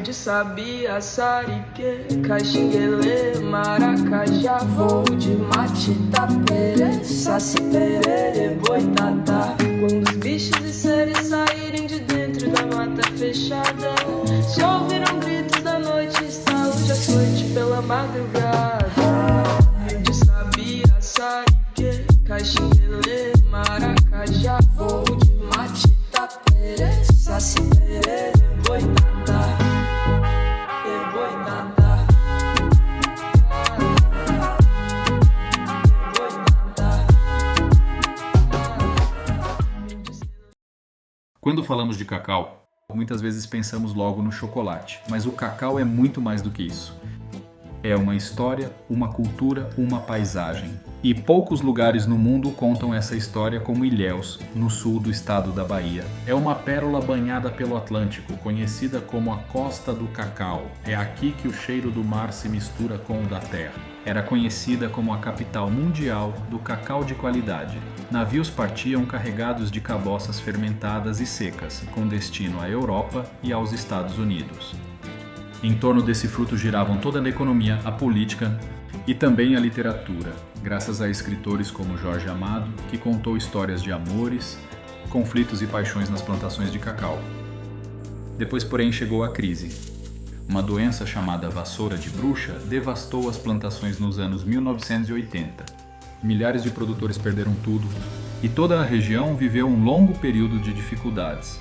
de sabia, sarique, caxinguele, maracajá, voo de matita, pere, saci, perere, boitatá. Quando os bichos e seres saírem de dentro da mata fechada, só ouviram gritos da noite, estalo de açoite pela madrugada. De sabia, sarique, caxinguele, maracajá, voo de matita, pere, saci, perere, boitatá, boitatá, boitatá. Quando falamos de cacau, muitas vezes pensamos logo no chocolate, mas o cacau é muito mais do que isso. É uma história, uma cultura, uma paisagem. E poucos lugares no mundo contam essa história como Ilhéus, no sul do estado da Bahia. É uma pérola banhada pelo Atlântico, conhecida como a Costa do Cacau. É aqui que o cheiro do mar se mistura com o da terra. Era conhecida como a capital mundial do cacau de qualidade. Navios partiam carregados de caboças fermentadas e secas, com destino à Europa e aos Estados Unidos. Em torno desse fruto giravam toda a economia, a política e também a literatura, graças a escritores como Jorge Amado, que contou histórias de amores, conflitos e paixões nas plantações de cacau. Depois, porém, chegou a crise. Uma doença chamada vassoura de bruxa devastou as plantações nos anos 1980. Milhares de produtores perderam tudo e toda a região viveu um longo período de dificuldades.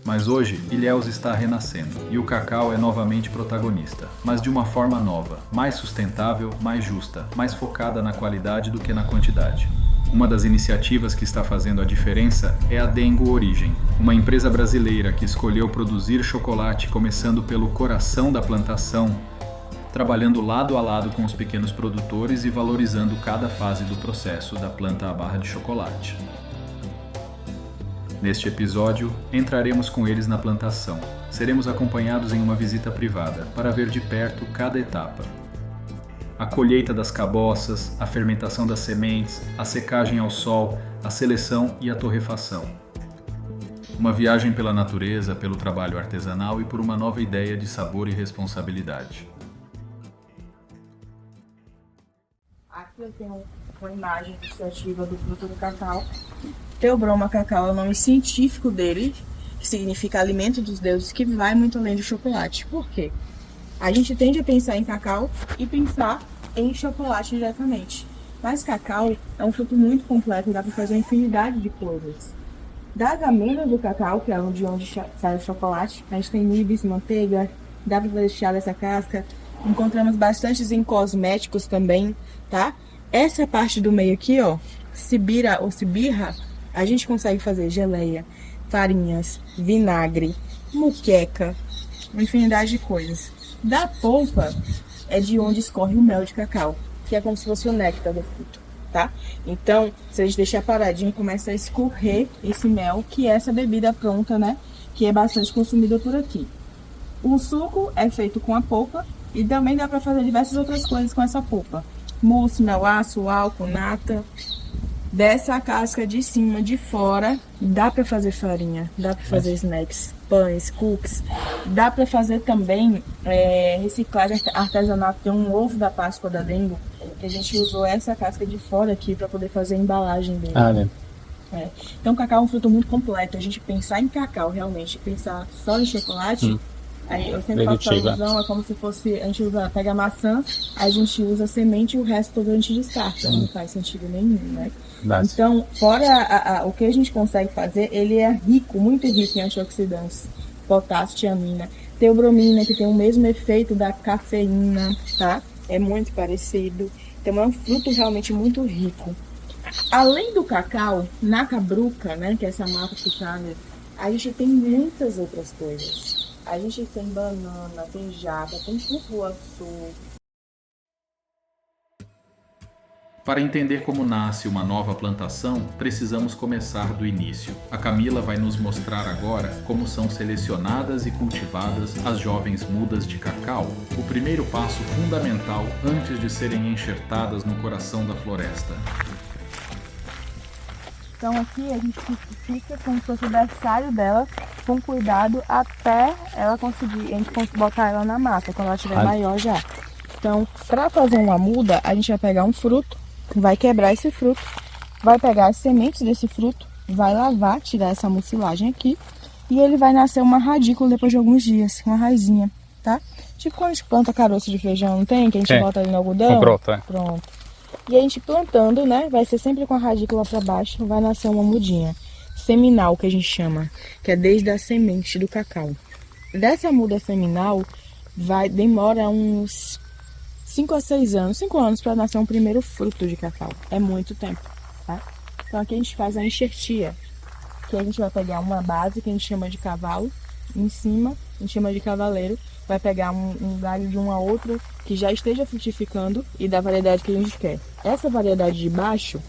Mas hoje, Ilhéus está renascendo e o cacau é novamente protagonista, mas de uma forma nova, mais sustentável, mais justa, mais focada na qualidade do que na quantidade. Uma das iniciativas que está fazendo a diferença é a Dengo Origem, uma empresa brasileira que escolheu produzir chocolate começando pelo coração da plantação, trabalhando lado a lado com os pequenos produtores e valorizando cada fase do processo da planta à barra de chocolate. Neste episódio, entraremos com eles na plantação. Seremos acompanhados em uma visita privada para ver de perto cada etapa. A colheita das caboças, a fermentação das sementes, a secagem ao sol, a seleção e a torrefação. Uma viagem pela natureza, pelo trabalho artesanal e por uma nova ideia de sabor e responsabilidade. Aqui eu tenho uma imagem ilustrativa do fruto do cacau. Theobroma cacau é o nome científico dele, que significa alimento dos deuses, que vai muito além do chocolate. Por quê? A gente tende a pensar em cacau e pensar em chocolate diretamente. Mas cacau é um fruto muito completo e dá para fazer uma infinidade de coisas. Das amêndoas do cacau, que é de onde sai o chocolate, a gente tem nibs, manteiga, dá para fazer chá dessa casca. Encontramos bastantes em cosméticos também, tá? Essa parte do meio aqui, ó, sibira ou sibirra, a gente consegue fazer geleia, farinhas, vinagre, muqueca, uma infinidade de coisas. Da polpa é de onde escorre o mel de cacau, que é como se fosse o néctar do fruto, tá? Então, se a gente deixar paradinho, começa a escorrer esse mel, que é essa bebida pronta, né? Que é bastante consumida por aqui. O suco é feito com a polpa e também dá para fazer diversas outras coisas com essa polpa. Mousse, melaço, álcool, nata. Dessa casca de cima, de fora, dá para fazer farinha, dá para fazer snacks, pães, cookies. Dá para fazer também reciclagem artesanal. Tem um ovo da Páscoa da Dengo, que a gente usou essa casca de fora aqui para poder fazer a embalagem dele. Né? Então, o cacau é um fruto muito completo. A gente pensar em cacau, realmente, pensar só em chocolate, aí eu sempre faço a alusão, é como se fosse, a gente pega a maçã, aí a gente usa a semente e o resto todo a gente descarta. Não faz sentido nenhum, né? Então, fora o que a gente consegue fazer, ele é rico, muito rico em antioxidantes, potássio, tiamina, teobromina, que tem o mesmo efeito da cafeína, tá? É muito parecido. Então, é um fruto realmente muito rico. Além do cacau, na cabruca, né, que é essa mata africana, a gente tem muitas outras coisas. A gente tem banana, tem jaca, tem cupuaçu. Para entender como nasce uma nova plantação, precisamos começar do início. A Camila vai nos mostrar agora como são selecionadas e cultivadas as jovens mudas de cacau, o primeiro passo fundamental antes de serem enxertadas no coração da floresta. Então aqui a gente fica como se fosse o berçário dela, com cuidado até ela conseguir, a gente botar ela na mata, quando ela estiver maior já. Então, para fazer uma muda, a gente vai pegar um fruto, vai quebrar esse fruto, vai pegar as sementes desse fruto, vai lavar, tirar essa mucilagem aqui, e ele vai nascer uma radícula depois de alguns dias, uma raizinha, tá? Tipo quando a gente planta caroço de feijão, não tem? Que a gente bota ali no algodão. Pronto, é. Pronto. E a gente plantando, né? Vai ser sempre com a radícula para baixo, vai nascer uma mudinha. Seminal, que a gente chama, que é desde a semente do cacau. Dessa muda seminal, demora uns 5 a 6 anos, 5 anos para nascer um primeiro fruto de cacau. É muito tempo, tá? Então aqui a gente faz a enxertia, que a gente vai pegar uma base que a gente chama de cavalo, em cima a gente chama de cavaleiro, vai pegar um galho de uma outra que já esteja frutificando e da variedade que a gente quer. Essa variedade de baixo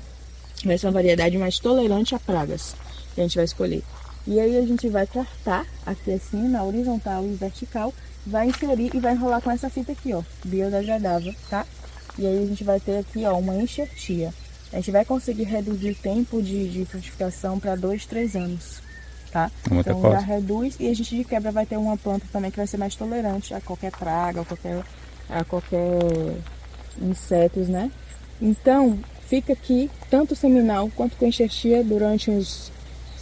vai ser uma variedade mais tolerante a pragas, que a gente vai escolher. E aí a gente vai cortar aqui assim, na horizontal e vertical, vai inserir e vai enrolar com essa fita aqui, ó, biodegradável, tá? E aí a gente vai ter aqui, ó, uma enxertia. A gente vai conseguir reduzir o tempo de frutificação para 2, 3 anos, tá? Muita Então coisa. já reduz e a gente de quebra vai ter uma planta também que vai ser mais tolerante a qualquer praga, a qualquer insetos, né? Então fica aqui tanto seminal quanto com enxertia durante uns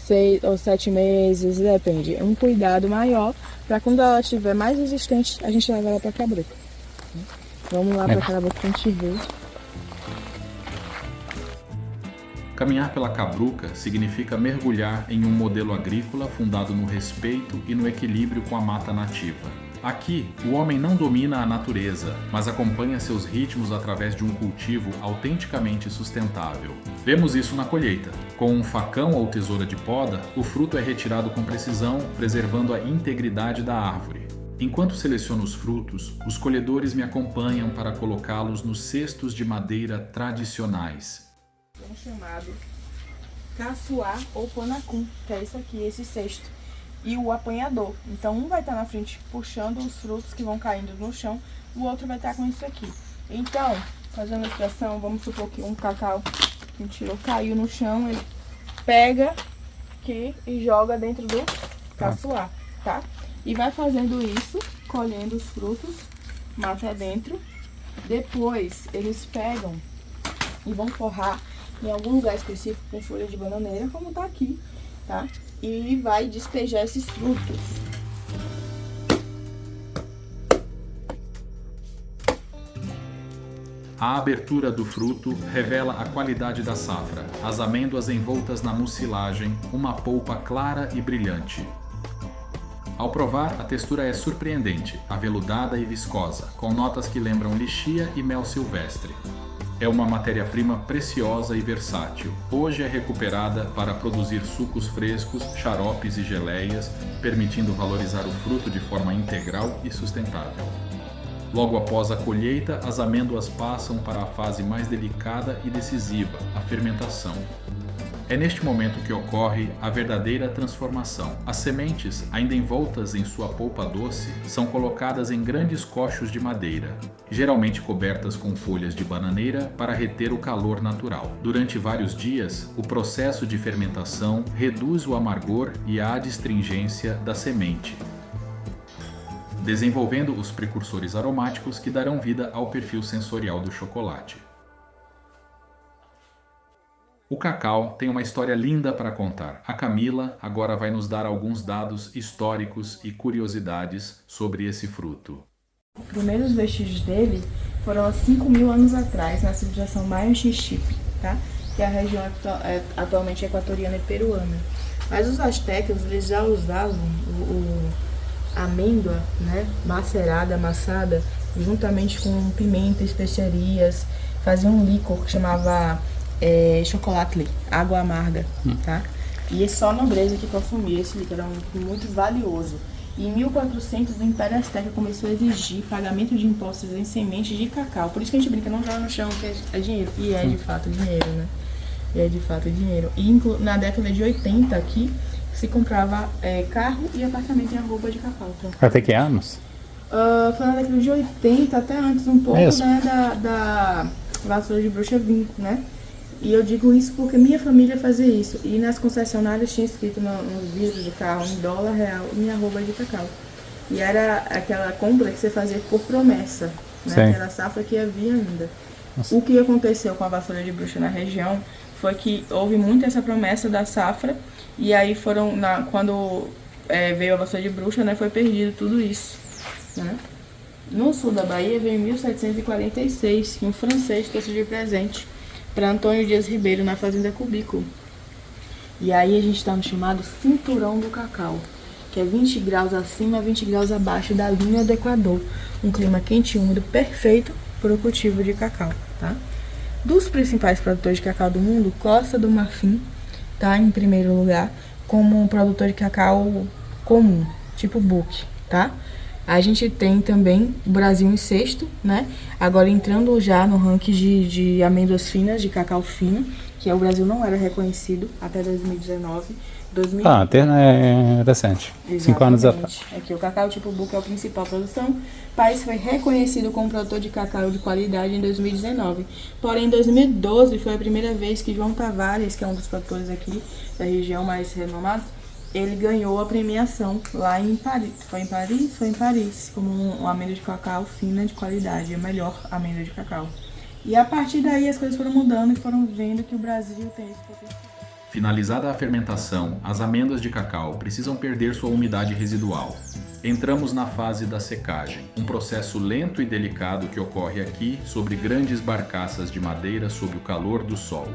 6 ou 7 meses, depende. Um cuidado maior para quando ela estiver mais resistente, a gente leva ela para Cabruca. Vamos lá para Cabruca pra gente ver. Caminhar pela Cabruca significa mergulhar em um modelo agrícola fundado no respeito e no equilíbrio com a mata nativa. Aqui, o homem não domina a natureza, mas acompanha seus ritmos através de um cultivo autenticamente sustentável. Vemos isso na colheita. Com um facão ou tesoura de poda, o fruto é retirado com precisão, preservando a integridade da árvore. Enquanto seleciono os frutos, os colhedores me acompanham para colocá-los nos cestos de madeira tradicionais. Um chamado caçoar ou panacum, que é isso aqui, esse cesto. E o apanhador. Então um vai estar na frente puxando os frutos que vão caindo no chão, o outro vai estar com isso aqui. Então, fazendo a extração, vamos supor que um cacau que a gente tirou caiu no chão, ele pega aqui e joga dentro do caçoar, tá? E vai fazendo isso, colhendo os frutos, mata dentro. Depois eles pegam e vão forrar em algum lugar específico com folha de bananeira, como tá aqui, tá? E vai despejar esses frutos. A abertura do fruto revela a qualidade da safra, as amêndoas envoltas na mucilagem, uma polpa clara e brilhante. Ao provar, a textura é surpreendente, aveludada e viscosa, com notas que lembram lixia e mel silvestre. É uma matéria-prima preciosa e versátil. Hoje é recuperada para produzir sucos frescos, xaropes e geleias, permitindo valorizar o fruto de forma integral e sustentável. Logo após a colheita, as amêndoas passam para a fase mais delicada e decisiva, a fermentação. É neste momento que ocorre a verdadeira transformação. As sementes, ainda envoltas em sua polpa doce, são colocadas em grandes cochos de madeira, geralmente cobertas com folhas de bananeira para reter o calor natural. Durante vários dias, o processo de fermentação reduz o amargor e a adstringência da semente, desenvolvendo os precursores aromáticos que darão vida ao perfil sensorial do chocolate. O cacau tem uma história linda para contar. A Camila agora vai nos dar alguns dados históricos e curiosidades sobre esse fruto. Os primeiros vestígios dele foram há 5.000 anos atrás, na civilização Mayan-Xixipe, tá? Que é a região atualmente equatoriana e peruana. Mas os astecas, eles já usavam a amêndoa, né, macerada, amassada, juntamente com pimenta, especiarias, faziam um líquor que chamava chocolate, água amarga, tá? E só a nobreza que consumia esse líquido, era um líquido muito valioso. E em 1400, o Império Azteca começou a exigir pagamento de impostos em sementes de cacau. Por isso que a gente brinca, não joga no chão, que é dinheiro. E é de fato dinheiro, né? E é de fato dinheiro. E na década de 80 aqui, se comprava carro e apartamento em arroba de cacau. Então, Até que anos? foi na década de 80, até antes um pouco, Mesmo? né, da vassoura de bruxa vir, né? E eu digo isso porque minha família fazia isso. E nas concessionárias tinha escrito nos vidros do carro em dólar, real, minha arroba de cacau. E era aquela compra que você fazia por promessa, né? Aquela safra que havia ainda. Nossa. O que aconteceu com a vassoura de bruxa na região foi que houve muito essa promessa da safra. E aí quando veio a vassoura de bruxa, né, foi perdido tudo isso, né? No sul da Bahia veio em 1746, que um francês trouxe de presente para Antônio Dias Ribeiro na fazenda Cubículo. E aí a gente está no chamado cinturão do cacau, que é 20 graus acima, 20 graus abaixo da linha do Equador. Um clima quente e úmido perfeito para o cultivo de cacau, tá? Dos principais produtores de cacau do mundo, Costa do Marfim tá em primeiro lugar como um produtor de cacau comum, tipo Buque, tá? A gente tem também o Brasil em sexto, né? Agora entrando já no ranking de amêndoas finas, de cacau fino, que o Brasil não era reconhecido até 2019. É recente. Exatamente. 5 anos atrás. Aqui o cacau tipo Buque é a principal produção. O país foi reconhecido como produtor de cacau de qualidade em 2019. Porém, em 2012 foi a primeira vez que João Tavares, que é um dos produtores aqui da região mais renomados, ele ganhou a premiação lá em Paris. Foi em Paris, como uma amêndoa de cacau fina de qualidade, a melhor amêndoa de cacau. E a partir daí as coisas foram mudando e foram vendo que o Brasil tem esse potencial. Finalizada a fermentação, as amêndoas de cacau precisam perder sua umidade residual. Entramos na fase da secagem, um processo lento e delicado que ocorre aqui sobre grandes barcaças de madeira sob o calor do sol.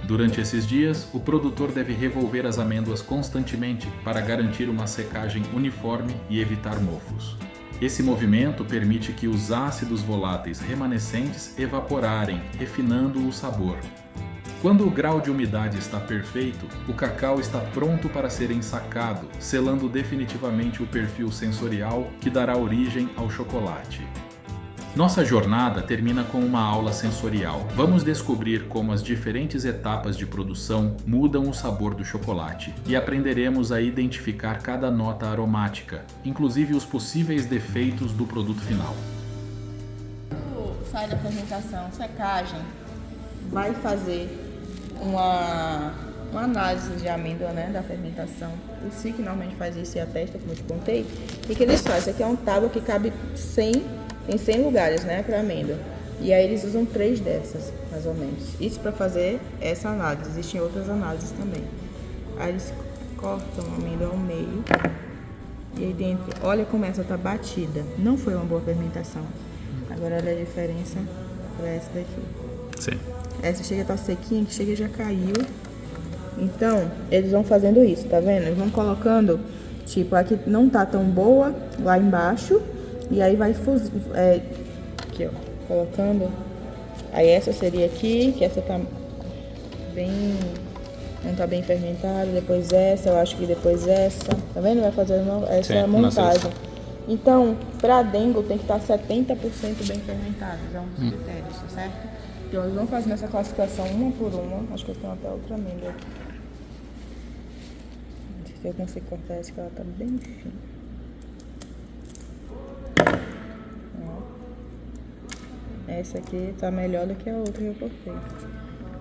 Durante esses dias, o produtor deve revolver as amêndoas constantemente para garantir uma secagem uniforme e evitar mofos. Esse movimento permite que os ácidos voláteis remanescentes evaporarem, refinando o sabor. Quando o grau de umidade está perfeito, o cacau está pronto para ser ensacado, selando definitivamente o perfil sensorial que dará origem ao chocolate. Nossa jornada termina com uma aula sensorial. Vamos descobrir como as diferentes etapas de produção mudam o sabor do chocolate e aprenderemos a identificar cada nota aromática, inclusive os possíveis defeitos do produto final. Sai da fermentação, secagem, vai fazer uma análise de amêndoa, né, da fermentação. O SIC normalmente faz isso e atesta, como eu te contei. E o que eles fazem? Isso aqui é um tábua que cabe em 100 lugares, né, para amêndoa. E aí eles usam 3 dessas, mais ou menos. Isso para fazer essa análise. Existem outras análises também. Aí eles cortam a amêndoa ao meio. E aí dentro, olha como essa tá batida. Não foi uma boa fermentação. Agora olha a diferença para essa daqui. Sim. Essa chega a estar sequinha, que chega já caiu. Então, eles vão fazendo isso, tá vendo? Eles vão colocando, tipo, aqui não tá tão boa, lá embaixo. E aí vai aqui, ó, colocando. Aí essa seria aqui, que essa tá bem, não tá bem fermentada. Depois essa, eu acho que depois essa. Tá vendo? Vai fazendo essa montagem. Então, pra dengo tem que estar 70% bem fermentado, é um dos critérios, tá certo? Então eles vão fazendo essa classificação uma por uma. Acho que eu tenho até outra amêndoa aqui. Se eu consigo cortar essa, que ela tá bem fina. Essa aqui tá melhor do que a outra que eu cortei.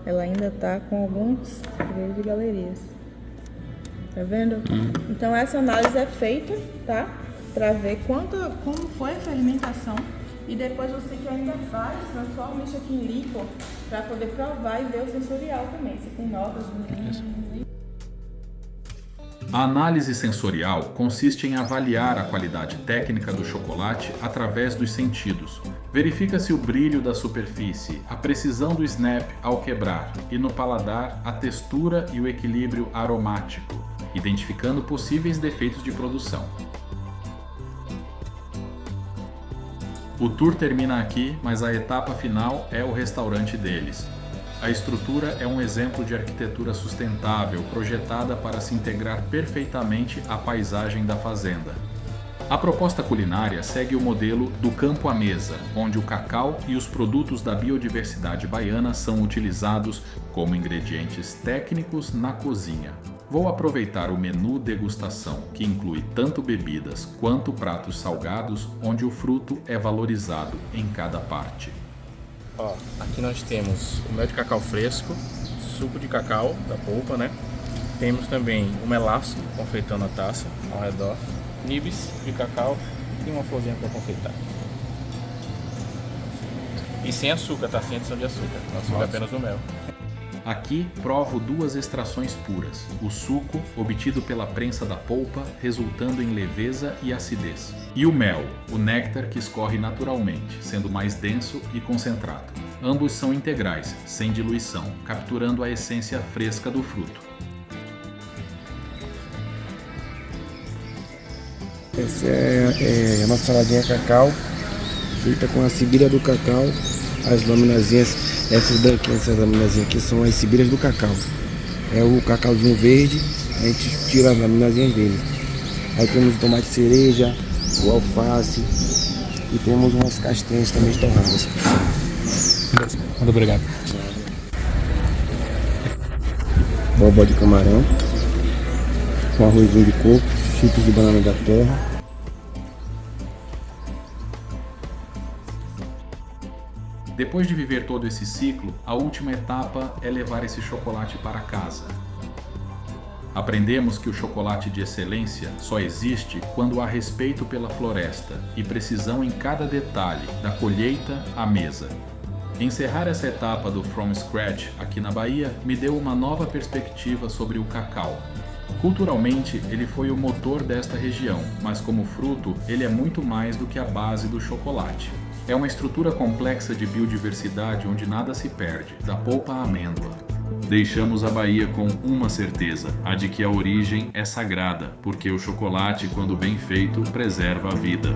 Ela ainda tá com alguns veios e galerias. Tá vendo? Então essa análise é feita, tá? Pra ver como foi a fermentação. E depois você que ainda faz, transforma isso aqui em líquido para poder provar e ver o sensorial também. Se tem notas, A análise sensorial consiste em avaliar a qualidade técnica do chocolate através dos sentidos. Verifica-se o brilho da superfície, a precisão do snap ao quebrar e no paladar a textura e o equilíbrio aromático, identificando possíveis defeitos de produção. O tour termina aqui, mas a etapa final é o restaurante deles. A estrutura é um exemplo de arquitetura sustentável, projetada para se integrar perfeitamente à paisagem da fazenda. A proposta culinária segue o modelo do campo à mesa, onde o cacau e os produtos da biodiversidade baiana são utilizados como ingredientes técnicos na cozinha. Vou aproveitar o menu degustação, que inclui tanto bebidas quanto pratos salgados, onde o fruto é valorizado em cada parte. Ó, aqui nós temos o mel de cacau fresco, suco de cacau da polpa, né? Temos também o melaço confeitando a taça ao redor, nibs de cacau e uma florzinha para confeitar. E sem açúcar, tá? Sem adição de açúcar. O açúcar é apenas o mel. Aqui provo 2 extrações puras, o suco, obtido pela prensa da polpa, resultando em leveza e acidez, e o mel, o néctar que escorre naturalmente, sendo mais denso e concentrado. Ambos são integrais, sem diluição, capturando a essência fresca do fruto. Essa é a nossa saladinha cacau, feita com a sibira do cacau. As laminazinhas, essas laminazinhas aqui são as sibiras do cacau. É o cacauzinho verde, a gente tira as laminazinhas dele. Aí temos o tomate cereja, o alface e temos umas castanhas também torradas. Muito obrigado. Bobó de camarão, com arrozinho de coco, chips de banana da terra. Depois de viver todo esse ciclo, a última etapa é levar esse chocolate para casa. Aprendemos que o chocolate de excelência só existe quando há respeito pela floresta e precisão em cada detalhe, da colheita à mesa. Encerrar essa etapa do From Scratch aqui na Bahia me deu uma nova perspectiva sobre o cacau. Culturalmente, ele foi o motor desta região, mas como fruto, ele é muito mais do que a base do chocolate. É uma estrutura complexa de biodiversidade onde nada se perde, da polpa à amêndoa. Deixamos a Bahia com uma certeza, a de que a origem é sagrada, porque o chocolate, quando bem feito, preserva a vida.